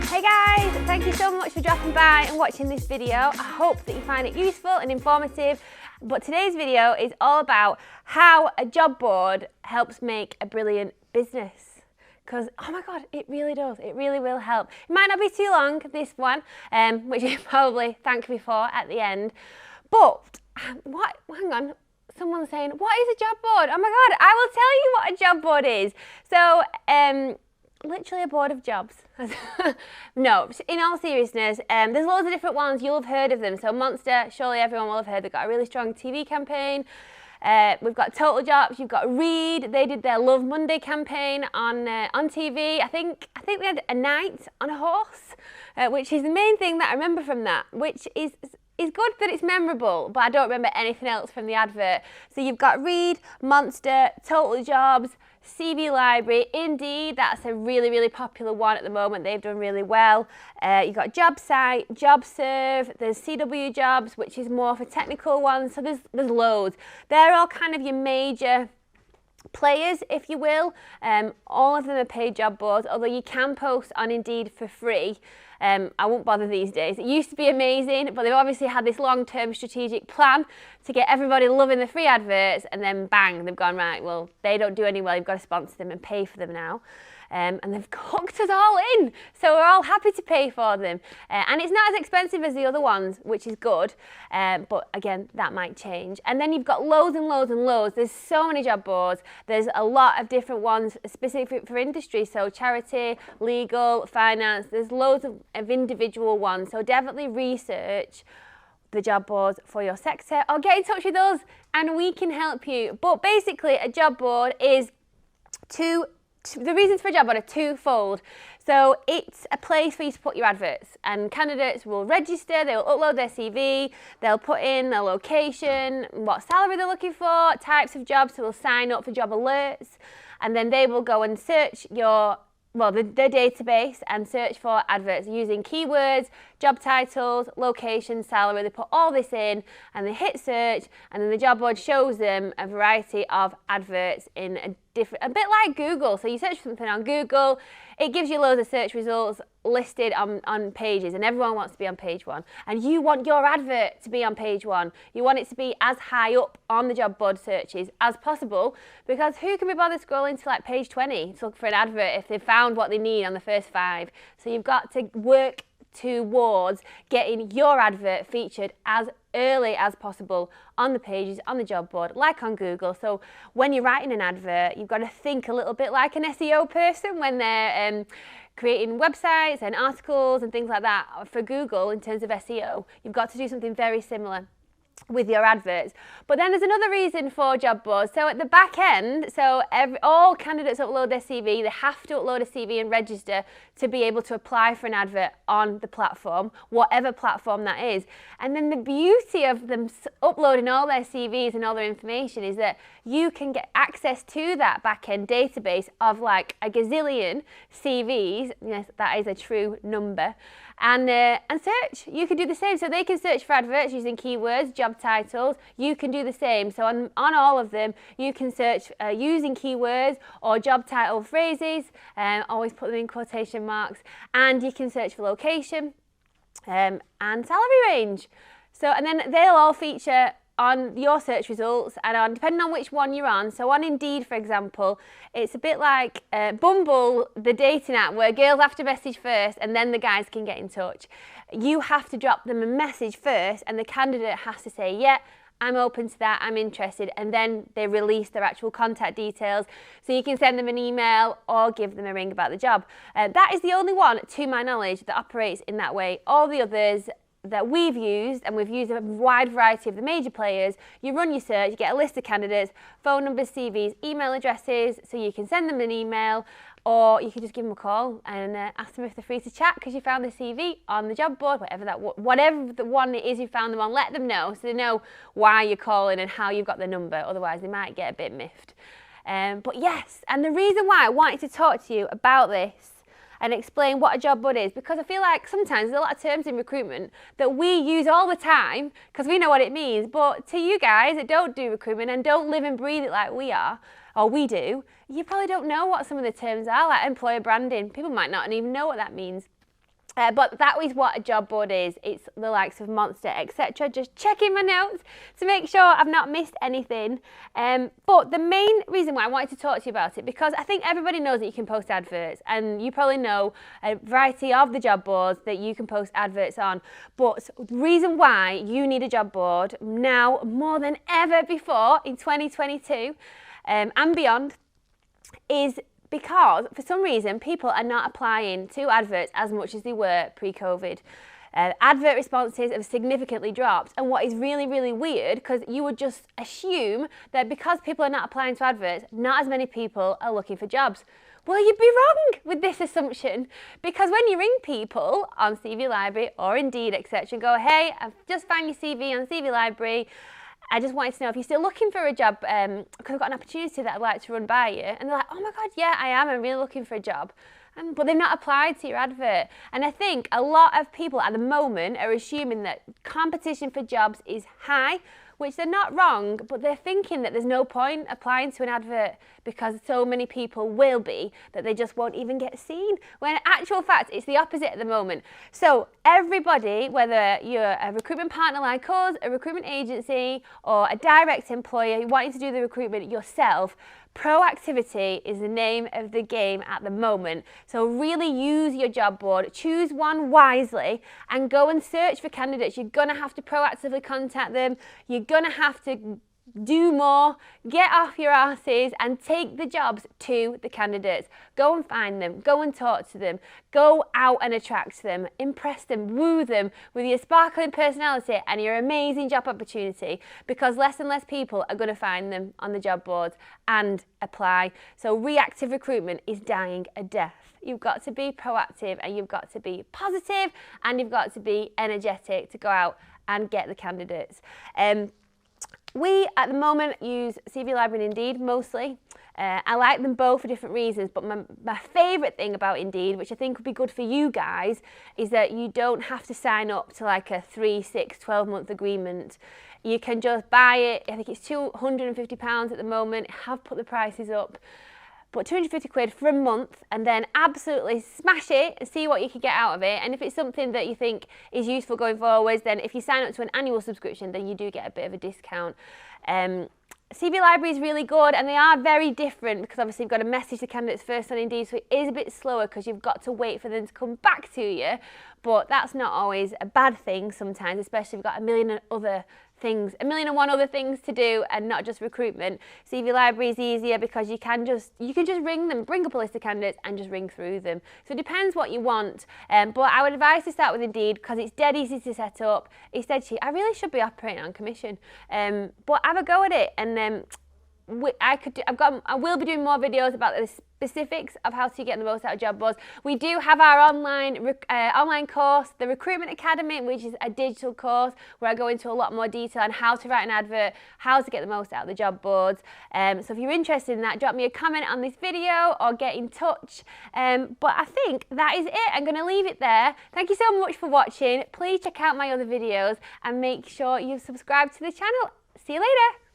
Hey guys, thank you so much for dropping by and watching this video. I hope that you find it useful and informative. But today's video is all about how a job board helps make a brilliant business. Because, oh my God, it really does. It really will help. It might not be too long, this one, which you probably thank me for at the end. But, hang on, someone's saying, what is a job board? Oh my God, I will tell you what a job board is. So, literally a board of jobs. No, in all seriousness, there's loads of different ones. You'll have heard of them. So Monster, surely everyone will have heard. They've got a really strong TV campaign. We've got Total Jobs. You've got Reed. They did their Love Monday campaign on TV. I think they had a night on a horse, which is the main thing that I remember from that, which is good that it's memorable, but I don't remember anything else from the advert. So you've got Reed, Monster, Total Jobs, CV Library, Indeed, that's a really, really popular one at the moment. They've done really well. You've got JobSite, JobServe, there's CW Jobs, which is more for technical ones. So there's loads. They're all kind of your major players, if you will. All of them are paid job boards, although you can post on Indeed for free. I won't bother these days. It used to be amazing, but they've obviously had this long-term strategic plan to get everybody loving the free adverts, and then bang, they've gone, right, well, they don't do any well, you've got to sponsor them and pay for them now. And they've hooked us all in, so we're all happy to pay for them. And it's not as expensive as the other ones, which is good, but again, that might change. And then you've got loads and loads and loads. There's so many job boards. There's a lot of different ones specific for industry, so charity, legal, finance. There's loads of individual ones, so definitely research the job boards for your sector, or get in touch with us and we can help you. But basically, a job board is the reasons for a job board are twofold. So it's a place for you to put your adverts, and candidates will register, they will upload their CV, they'll put in their location, what salary they're looking for, types of jobs, so they'll sign up for job alerts, and then they will go and search the database and search for adverts using keywords, job titles, location, salary. They put all this in and they hit search, and then the job board shows them a variety of adverts in a bit like Google. So you search for something on Google, it gives you loads of search results listed on pages, and everyone wants to be on page one. And you want your advert to be on page one. You want it to be as high up on the job board searches as possible, because who can be bothered scrolling to like page 20 to look for an advert if they've found what they need on the first 5? So you've got to work towards getting your advert featured as early as possible on the pages, on the job board, like on Google. So when you're writing an advert, you've got to think a little bit like an SEO person when they're creating websites and articles and things like that for Google in terms of SEO. You've got to do something very similar with your adverts. But then there's another reason for job boards. So at the back end, all candidates upload their CV. They have to upload a CV and register to be able to apply for an advert on the platform, whatever platform that is. And then the beauty of them uploading all their CVs and all their information is that you can get access to that back end database of like a gazillion CVs. Yes, that is a true number. And search. You can do the same. So they can search for adverts using keywords, job titles. You can do the same. So on all of them, you can search using keywords or job title phrases. Always put them in quotation marks. And you can search for location and salary range. So, and then they'll all feature on your search results, and depending on which one you're on. So on Indeed, for example, it's a bit like Bumble, the dating app, where girls have to message first and then the guys can get in touch. You have to drop them a message first, and the candidate has to say, yeah, I'm open to that, I'm interested, and then they release their actual contact details. So you can send them an email or give them a ring about the job. That is the only one, to my knowledge, that operates in that way. All the others that we've used, and we've used a wide variety of the major players, you run your search, you get a list of candidates, phone numbers, CVs, email addresses, so you can send them an email, or you can just give them a call and ask them if they're free to chat because you found the CV on the job board, whatever the one it is you found them on, let them know so they know why you're calling and how you've got the number, otherwise they might get a bit miffed. But yes, and the reason why I wanted to talk to you about this and explain what a job board is, because I feel like sometimes there's a lot of terms in recruitment that we use all the time because we know what it means, but to you guys that don't do recruitment and don't live and breathe it like we are, or we do, you probably don't know what some of the terms are, like employer branding. People might not even know what that means. But that is what a job board is. It's the likes of Monster, etc. Just checking my notes to make sure I've not missed anything. But the main reason why I wanted to talk to you about it, because I think everybody knows that you can post adverts, and you probably know a variety of the job boards that you can post adverts on. But the reason why you need a job board now more than ever before in 2022 and beyond is because for some reason people are not applying to adverts as much as they were pre-COVID. Advert responses have significantly dropped, and what is really, really weird, because you would just assume that because people are not applying to adverts, not as many people are looking for jobs. Well, you'd be wrong with this assumption, because when you ring people on CV Library or Indeed, etc., and go, hey, I've just found your CV on CV Library, I just wanted to know if you're still looking for a job, because I've got an opportunity that I'd like to run by you. And they're like, oh my God, yeah, I am. I'm really looking for a job. But they've not applied to your advert. And I think a lot of people at the moment are assuming that competition for jobs is high, which they're not wrong, but they're thinking that there's no point applying to an advert because so many people will be that they just won't even get seen. When in actual fact, it's the opposite at the moment. So everybody, whether you're a recruitment partner like us, a recruitment agency, or a direct employer wanting to do the recruitment yourself, proactivity is the name of the game at the moment. So really use your job board, choose one wisely, and go and search for candidates. You're going to have to proactively contact them. You're going to have to do more, get off your arses and take the jobs to the candidates. Go and find them, go and talk to them, go out and attract them, impress them, woo them with your sparkling personality and your amazing job opportunity, because less and less people are going to find them on the job boards and apply. So reactive recruitment is dying a death. You've got to be proactive, and you've got to be positive, and you've got to be energetic to go out and get the candidates. We, at the moment, use CV Library and Indeed mostly. I like them both for different reasons, but my favourite thing about Indeed, which I think would be good for you guys, is that you don't have to sign up to like a 3, 6, 12-month agreement. You can just buy it. I think it's £250 at the moment. I have put the prices up. But 250 quid for a month, and then absolutely smash it and see what you can get out of it. And if it's something that you think is useful going forwards, then if you sign up to an annual subscription, then you do get a bit of a discount. CV Library is really good, and they are very different because obviously you've got to message the candidates first on Indeed, so it is a bit slower because you've got to wait for them to come back to you. But that's not always a bad thing sometimes, especially if you've got a million and one other things to do and not just recruitment. CV Library is easier because you can just ring them, bring up a list of candidates and just ring through them. So it depends what you want. But I would advise to start with Indeed because it's dead easy to set up. It's dead cheap. I really should be operating on commission. But have a go at it, and I will be doing more videos about the specifics of how to get the most out of job boards. We do have our online course, the Recruitment Academy, which is a digital course where I go into a lot more detail on how to write an advert, how to get the most out of the job boards. So if you're interested in that, drop me a comment on this video or get in touch. But I think that is it. I'm going to leave it there. Thank you so much for watching. Please check out my other videos and make sure you subscribe to the channel. See you later.